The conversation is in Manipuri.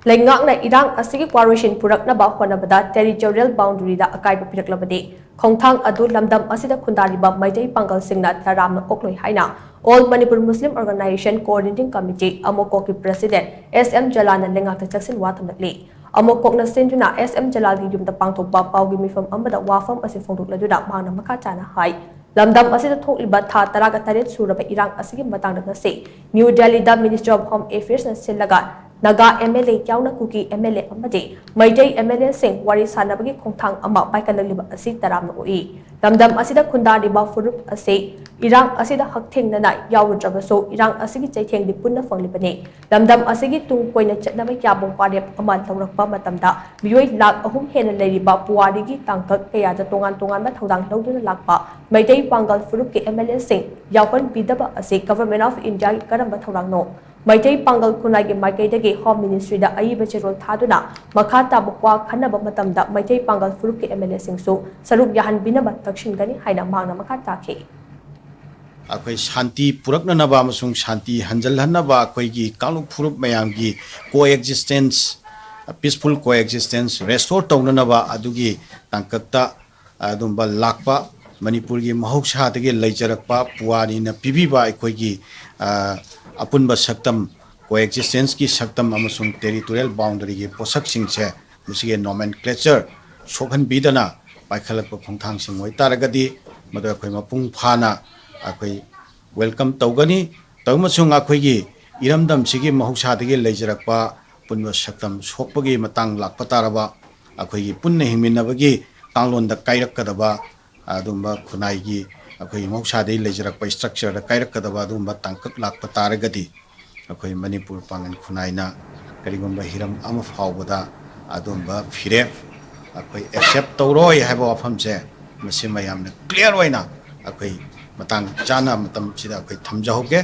Leingakna irang asigi WAROISHIN PURAKNABA HOTNABADA Territorial Boundary da Akaiba Piraklabadi KHONGTHANG adu LAMDAM ASIDA KHUNDARIBA Meitei Pangalsingna Taramna Okloi HAINA All Manipur Muslim Organization Coordinating Committee AMMOCOC President JALAL LEINGAK CHEKSHIN THAMLAKLI AMMOCOC na senduna JALAL gi yumda pangthokpa pawgi mifam amada wafam asi phongdokladuna mangna makha chana hai LAMDAM asida thokliba tha taraga taret suraba irang asigi matangda ngase New Delhi da Ministry of Home Affairs na silaga Naga MLA Yauna Kuki MLA Amadi Meitei MLA Singh Wari Sanabagi KHONGTHANG Ama Paikalaliba Asi Taramna Okloi LAMDAM asida KHUNDARIBA Furup Asi Irang asida Haktheng Nana Yawudrabaso Irang asigi Chaitheng di Punna Fanglibani LAMDAM asigi Tung Koina Chatnaba Yabong Parep Ama Laurakpa Matamda Mioi Lak Ahum Hena Leriba Puwarigi Tangkak Kayada Tongan Ma Thodang Lauduna Lakpa Meitei Pangal Furup ki MLA Singh Yawpan Bidaba Asi Government of India Karamba Thodang No Meitei Pangal Kunai gi Meitei dagi Home Ministry da Aiba Cherol Thaduna Makata Bukwa Khanaba Matamda Meitei Pangal Furup ki MLA Singsu Saruk Yahan Binaba Takshin Gani Haina Mangna Makata Ke Akoi Shanti Puraknaba amasung Shanti Hanjalhanaba akoigi Kaluk Furup mayamgi coexistence peaceful coexistence restore taunanaba adugi tangkakta adumba lakpa Manipur gi mahoksa dagi leijarakpa puani na pibiba akoigi apunba saktam coexistence ki saktam amasung territorial boundary gi posak singche musige nomenclature sokhan bidana paikhalakpa khongthang sing oi taragadi madu akhoi mapung phana akhoi welcome tawgani tawmasung akhoi gi iramdam sigi mahoksa dagi leijarakpa punba saktam sokpagi matang lakpa taraba akhoi gi punna hingminabagi kanglonda kairakadaba adumba khunai gi akhoi mahoksa dai leijarakpa structure da kairakadaba adumba tangkak lakpa taragadi akhoi Manipur pangan khunaina karigomba hiram ama fawbada adumba firef akhoi accept tawroi haiba wafamse masi mayamna clear oina akhoi matang chana matam sida akhoi thamjahoge